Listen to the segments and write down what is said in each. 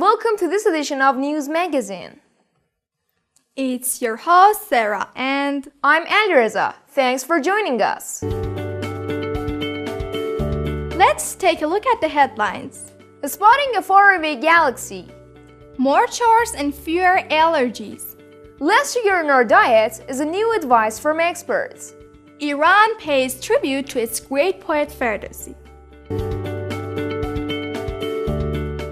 welcome to this edition of News Magazine. It's your host, Sarah, and I'm Alireza. Thanks for joining us. Let's take a look at the headlines. Spotting a faraway galaxy. More chores and fewer allergies. Less sugar in our diet is a new advice from experts. Iran pays tribute to its great poet Ferdowsi.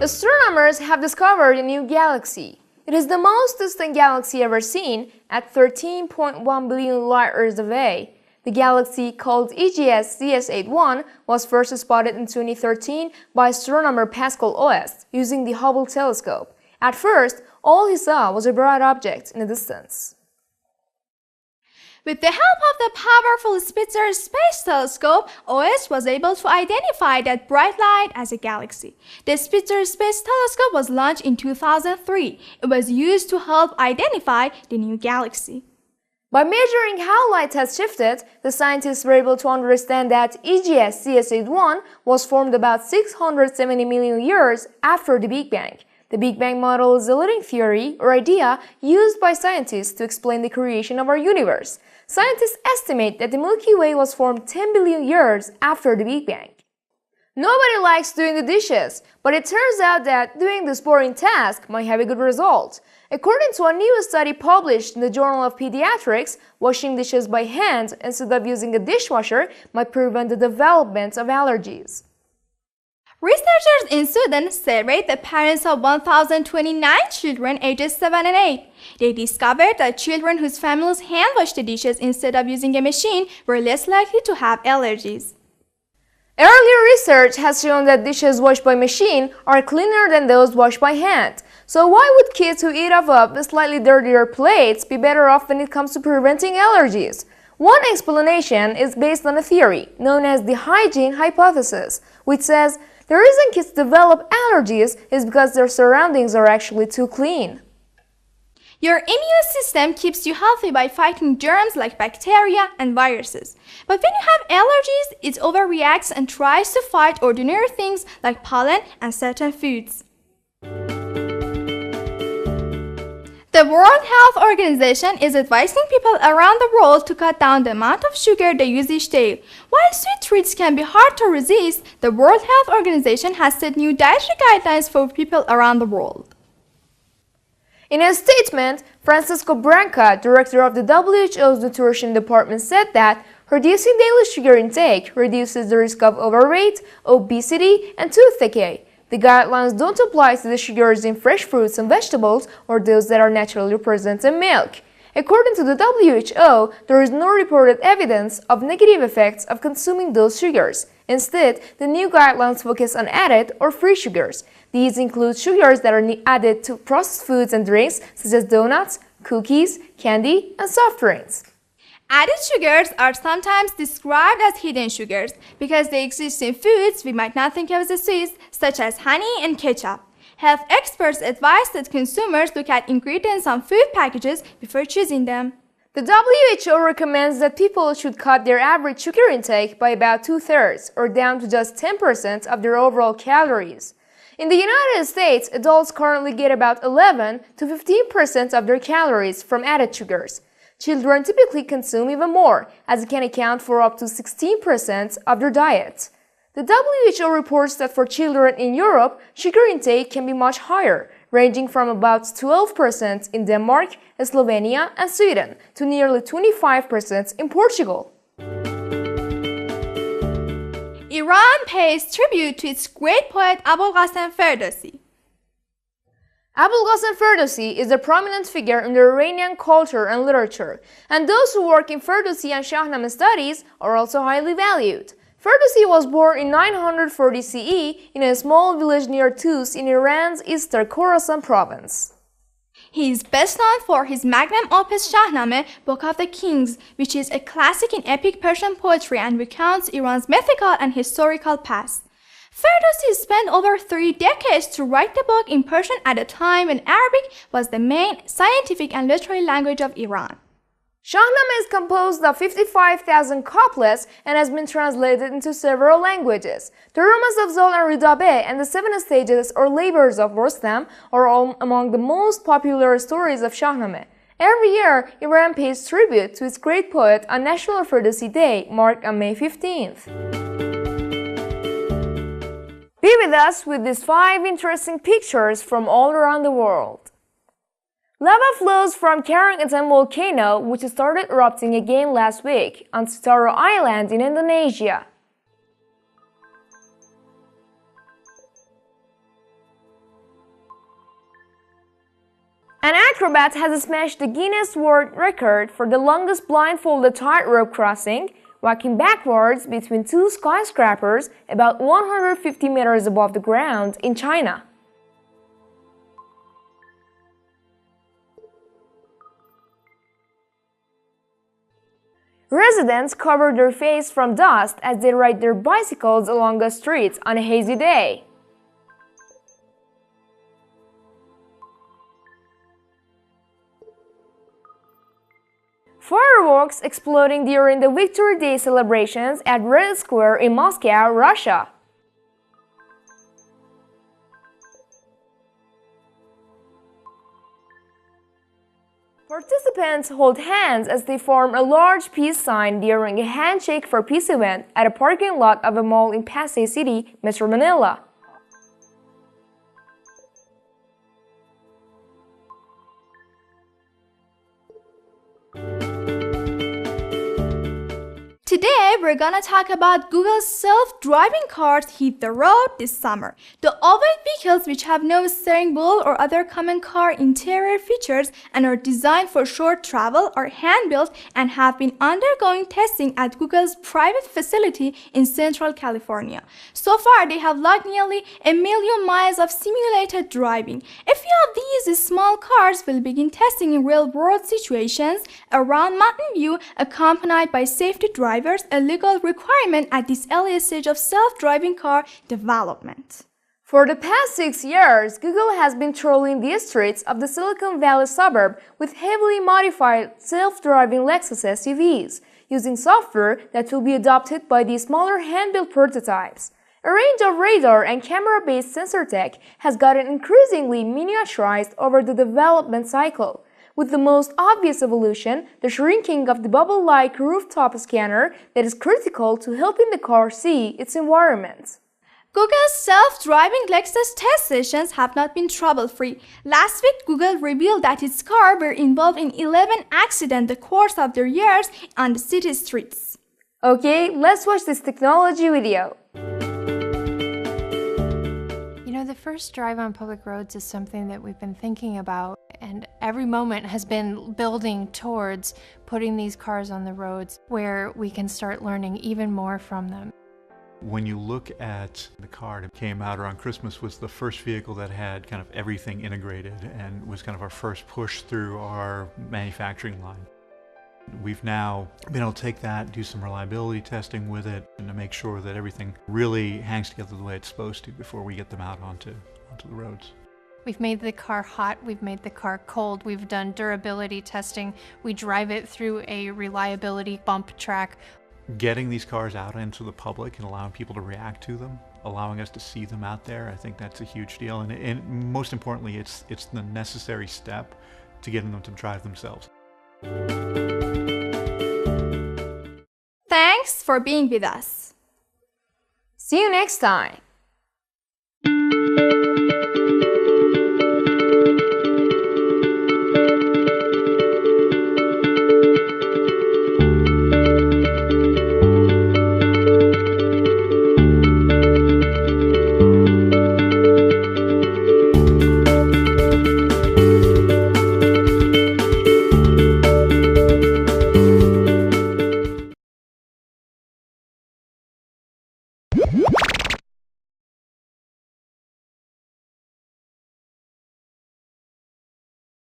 Astronomers have discovered a new galaxy. It is the most distant galaxy ever seen at 13.1 billion light-years away. The galaxy, called EGS CS81, was first spotted in 2013 by astronomer Pascal Oest using the Hubble telescope. At first, all he saw was a bright object in the distance. With the help of the powerful Spitzer Space Telescope, OS was able to identify that bright light as a galaxy. The Spitzer Space Telescope was launched in 2003. It was used to help identify the new galaxy. By measuring how light has shifted, the scientists were able to understand that EGS CS81 was formed about 670 million years after the Big Bang. The Big Bang model is a leading theory or idea used by scientists to explain the creation of our universe. Scientists estimate that the Milky Way was formed 10 billion years after the Big Bang. Nobody likes doing the dishes, but it turns out that doing this boring task might have a good result. According to a new study published in the Journal of Pediatrics, washing dishes by hand instead of using a dishwasher might prevent the development of allergies. Researchers in Sweden surveyed the parents of 1,029 children ages 7 and 8. They discovered that children whose families hand-wash the dishes instead of using a machine were less likely to have allergies. Earlier research has shown that dishes washed by machine are cleaner than those washed by hand. So why would kids who eat off of slightly dirtier plates be better off when it comes to preventing allergies? One explanation is based on a theory known as the hygiene hypothesis, which says the reason kids develop allergies is because their surroundings are actually too clean. Your immune system keeps you healthy by fighting germs like bacteria and viruses. But when you have allergies, it overreacts and tries to fight ordinary things like pollen and certain foods. The World Health Organization is advising people around the world to cut down the amount of sugar they use each day. While sweet treats can be hard to resist, the World Health Organization has set new dietary guidelines for people around the world. In a statement, Francisco Branca, director of the WHO's Nutrition Department, said that reducing daily sugar intake reduces the risk of overweight, obesity, and tooth decay. The guidelines don't apply to the sugars in fresh fruits and vegetables or those that are naturally present in milk. According to the WHO, there is no reported evidence of negative effects of consuming those sugars. Instead, the new guidelines focus on added or free sugars. These include sugars that are added to processed foods and drinks such as donuts, cookies, candy, and soft drinks. Added sugars are sometimes described as hidden sugars because they exist in foods we might not think of as sweets, such as honey and ketchup. Health experts advise that consumers look at ingredients on food packages before choosing them. The WHO recommends that people should cut their average sugar intake by about 2/3 or down to just 10% of their overall calories. In the United States, adults currently get about 11 to 15% of their calories from added sugars. Children typically consume even more, as it can account for up to 16% of their diet. The WHO reports that for children in Europe, sugar intake can be much higher, ranging from about 12% in Denmark, Slovenia, and Sweden to nearly 25% in Portugal. Iran pays tribute to its great poet Abolghasem Ferdowsi. Abolghasem Ferdowsi is a prominent figure in the Iranian culture and literature, and those who work in Ferdowsi and Shahnameh studies are also highly valued. Ferdowsi was born in 940 CE in a small village near Tus in Iran's eastern Khorasan province. He is best known for his magnum opus Shahnameh, Book of the Kings, which is a classic in epic Persian poetry and recounts Iran's mythical and historical past. Ferdowsi spent over 3 decades to write the book in Persian at a time when Arabic was the main scientific and literary language of Iran. Shahnameh is composed of 55,000 couplets and has been translated into several languages. The Ramaz of Zal and Ridabe and the Seven Stages or Labors of Rustam are all among the most popular stories of Shahnameh. Every year, Iran pays tribute to its great poet on National Ferdowsi Day, marked on May 15th. Be with us with these 5 interesting pictures from all around the world. Lava flows from Karangatam volcano, which started erupting again last week on Sitaro Island in Indonesia. An acrobat has smashed the Guinness World Record for the longest blindfolded tightrope crossing, walking backwards between 2 skyscrapers about 150 meters above the ground in China. Residents cover their face from dust as they ride their bicycles along the streets on a hazy day. Fireworks exploding during the Victory Day celebrations at Red Square in Moscow, Russia. Participants hold hands as they form a large peace sign during a Handshake for Peace event at a parking lot of a mall in Pasay City, Metro Manila. Today, we're gonna talk about Google's self-driving cars hit the road this summer. The ovoid vehicles, which have no steering wheel or other common car interior features and are designed for short travel, are hand-built and have been undergoing testing at Google's private facility in Central California. So far, they have logged nearly 1 million miles of simulated driving. A few of these small cars will begin testing in real-world situations around Mountain View, accompanied by safety drivers, a legal requirement at this early stage of self-driving car development. For the past 6 years, Google has been trolling the streets of the Silicon Valley suburb with heavily modified self-driving Lexus SUVs, using software that will be adopted by the smaller hand-built prototypes. A range of radar and camera-based sensor tech has gotten increasingly miniaturized over the development cycle, with the most obvious evolution, the shrinking of the bubble-like rooftop scanner that is critical to helping the car see its environment. Google's self-driving Lexus test sessions have not been trouble-free. Last week, Google revealed that its car were involved in 11 accidents the course of their years on the city streets. Okay, let's watch this technology video. The first drive on public roads is something that we've been thinking about, and every moment has been building towards putting these cars on the roads where we can start learning even more from them. When you look at the car that came out around Christmas, was the first vehicle that had kind of everything integrated and was kind of our first push through our manufacturing line. We've now been able to take that, do some reliability testing with it, and to make sure that everything really hangs together the way it's supposed to before we get them out onto the roads. We've made the car hot, we've made the car cold, we've done durability testing, we drive it through a reliability bump track. Getting these cars out into the public and allowing people to react to them, allowing us to see them out there, I think that's a huge deal. And most importantly, it's the necessary step to getting them to drive themselves. Thanks for being with us. See you next time.